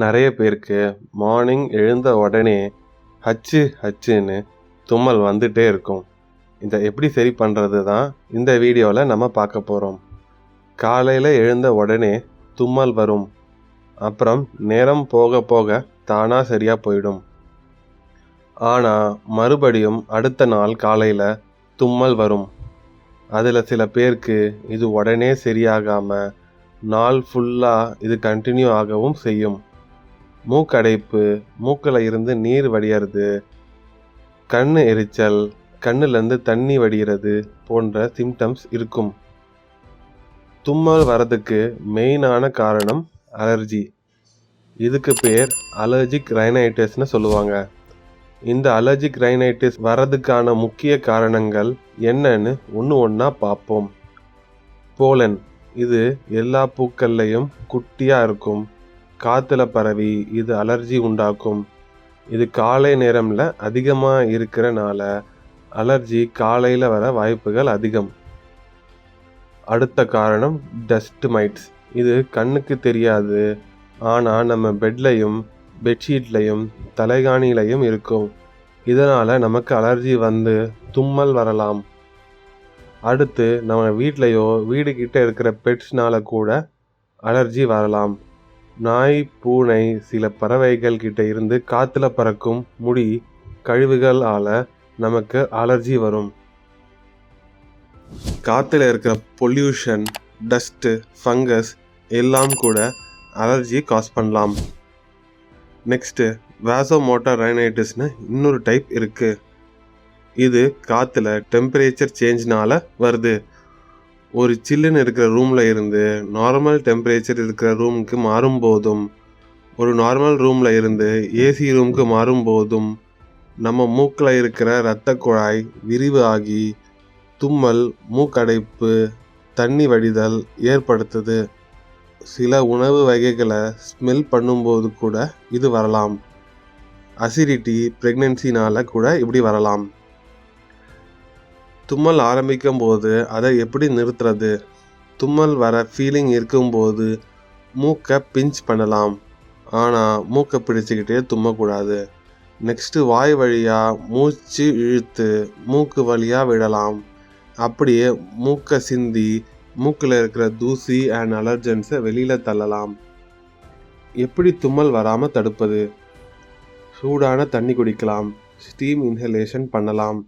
நிறைய பேருக்கு மார்னிங் எழுந்த உடனே ஹச்சு ஹச்சுன்னு தும்மல் வந்துட்டே இருக்கும். இதை எப்படி சரி பண்ணுறது தான் இந்த வீடியோவில் நம்ம பார்க்க போகிறோம். காலையில் எழுந்த உடனே தும்மல் வரும். அப்புறம் நேரம் போக போக தானாக சரியாக போயிடும். ஆனால் மறுபடியும் அடுத்த நாள் காலையில் தும்மல் வரும். அதில் சில பேருக்கு இது உடனே சரியாகாமல் நாள் ஃபுல்லாக இது கண்டினியூ ஆகவும் செய்யும். மூக்கடைப்பு, மூக்கில் இருந்து நீர் வடிகிறது, கண் எரிச்சல், கண்ணுலேருந்து தண்ணி வடிகிறது போன்ற சிம்டம்ஸ் இருக்கும். தும்மல் வரதுக்கு மெயினான காரணம் அலர்ஜி. இதுக்கு பேர் அலர்ஜிக் rhinitisன்னு சொல்லுவாங்க. இந்த அலர்ஜிக் rhinitis வரதுக்கான முக்கிய காரணங்கள் என்னன்னு ஒன்று ஒன்றா பார்ப்போம். போலன், இது எல்லா பூக்கள்லையும் குட்டியாக இருக்கும். காற்றுல பரவி இது அலர்ஜி உண்டாக்கும். இது காலை நேரமில் அதிகமாக இருக்கிறனால அலர்ஜி காலையில் வர வாய்ப்புகள் அதிகம். அடுத்த காரணம் டஸ்ட் மைட்ஸ். இது கண்ணுக்கு தெரியாது, ஆனால் நம்ம பெட்லையும் பெட்ஷீட்லையும் தலைகாணிலையும் இருக்கும். இதனால் நமக்கு அலர்ஜி வந்து தும்மல் வரலாம். அடுத்து நம்ம வீட்லையோ வீடு கிட்ட இருக்கிற பெட்ஸ்னால கூட அலர்ஜி வரலாம். நாய், பூனை, சில பறவைகள் கிட்ட இருந்து காற்றுல பறக்கும் முடி, கழிவுகளால் நமக்கு அலர்ஜி வரும். காற்றுல இருக்கிற பொல்யூஷன், டஸ்ட்டு, ஃபங்கஸ் எல்லாம் கூட அலர்ஜி காஸ் பண்ணலாம். நெக்ஸ்ட்டு வாசோமோட்டார் ரைனைட்டிஸ்னு இன்னொரு டைப் இருக்குது. இது காற்றுல டெம்பரேச்சர் சேஞ்ச்னால வருது. ஒரு சில்லுன்னு இருக்கிற ரூமில் இருந்து நார்மல் டெம்பரேச்சர் இருக்கிற ரூமுக்கு மாறும்போதும், ஒரு நார்மல் ரூமில் இருந்து ஏசி ரூமுக்கு மாறும்போதும் நம்ம மூக்கில் இருக்கிற இரத்த குழாய் விரிவு ஆகி தும்மல், மூக்கடைப்பு, தண்ணி வடிதல் ஏற்படுத்துது. சில உணவு வகைகளை ஸ்மெல் பண்ணும்போது கூட இது வரலாம். அசிடிட்டி, ப்ரெக்னென்சினால் கூட இப்படி வரலாம். தும்மல் ஆரம்பிக்கும் போது அதை எப்படி நிறுத்துறது? தும்மல் வர ஃபீலிங் இருக்கும்போது மூக்கை பிஞ்ச் பண்ணலாம், ஆனால் மூக்கை பிடிச்சிக்கிட்டே தும்மக்கூடாது. நெக்ஸ்ட்டு வாய் வழியாக மூச்சு இழுத்து மூக்கு வழியாக விடலாம். அப்படியே மூக்கை சிந்தி மூக்கில் இருக்கிற தூசி அண்ட் அலர்ஜன்ஸை வெளியில் தள்ளலாம். எப்படி தும்மல் வராமல் தடுப்பது? சூடான தண்ணி குடிக்கலாம், ஸ்டீம் இன்ஹலேஷன் பண்ணலாம்.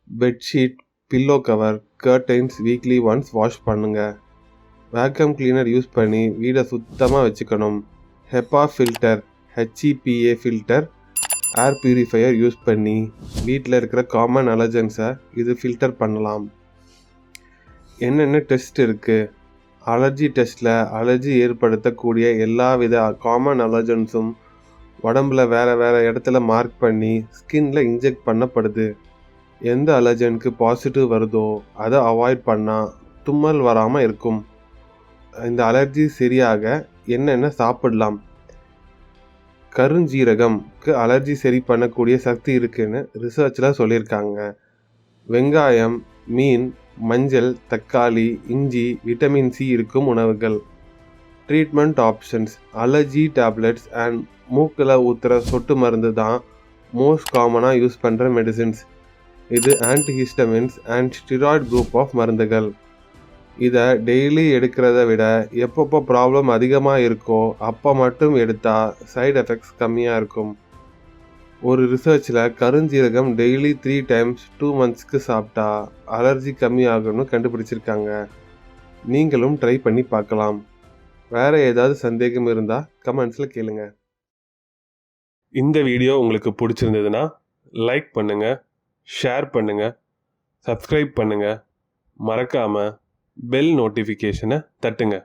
Bedsheet, pillow cover, curtains weekly once wash பண்ணுங்க. வேக்யூம் கிளீனர் யூஸ் பண்ணி வீடை சுத்தமாக வச்சுக்கணும். HEPA filter, HEPA filter, air purifier use பண்ணி வீட்டில் இருக்கிற காமன் அலர்ஜன்ஸை இது ஃபில்டர் பண்ணலாம். என்னென்ன டெஸ்ட் இருக்குது? அலர்ஜி டெஸ்ட்டில் அலர்ஜி ஏற்படுத்தக்கூடிய எல்லா வித காமன் அலர்ஜன்ஸும் உடம்புல வேறு இடத்துல மார்க் பண்ணி ஸ்கின்ல இன்ஜெக்ட் பண்ணப்படுது. எந்த அலர்ஜனுக்கு பாசிட்டிவ் வருதோ அதை அவாய்ட் பண்ணால் தும்மல் வராமல் இருக்கும். இந்த அலர்ஜி சரியாக என்னென்ன சாப்பிடலாம்? கருஞ்சீரகம்க்கு அலர்ஜி சரி பண்ணக்கூடிய சக்தி இருக்குன்னு ரிசர்ச்சில் சொல்லியிருக்காங்க. வெங்காயம், மீன், மஞ்சள், தக்காளி, இஞ்சி, விட்டமின் C இருக்கும் உணவுகள். Treatment options: allergy tablets and மூக்கில் ஊற்றுற சொட்டு மருந்து தான் மோஸ்ட் காமனாக யூஸ் பண்ணுற மெடிசின்ஸ். இது antihistamines and steroid group of மருந்துகள். இதை டெய்லி எடுக்கிறத விட எப்பப்போ ப்ராப்ளம் அதிகமாக இருக்கோ அப்போ மட்டும் எடுத்தால் சைடு எஃபெக்ட்ஸ் கம்மியாக இருக்கும். ஒரு ரிசர்ச்சில் கருஞ்சீரகம் டெய்லி 3 times 2 monthsக்கு சாப்பிட்டா அலர்ஜி கம்மியாகும்னு கண்டுபிடிச்சிருக்காங்க. நீங்களும் ட்ரை பண்ணி பார்க்கலாம். வேறு ஏதாவது சந்தேகம் இருந்தால் கமெண்ட்ஸில் கேளுங்க. இந்த வீடியோ உங்களுக்கு பிடிச்சிருந்ததுன்னா லைக் பண்ணுங்கள், ஷேர் பண்ணுங்கள், சப்ஸ்கிரைப் பண்ணுங்கள். மறக்காமல் பெல் நோட்டிஃபிகேஷனை தட்டுங்க.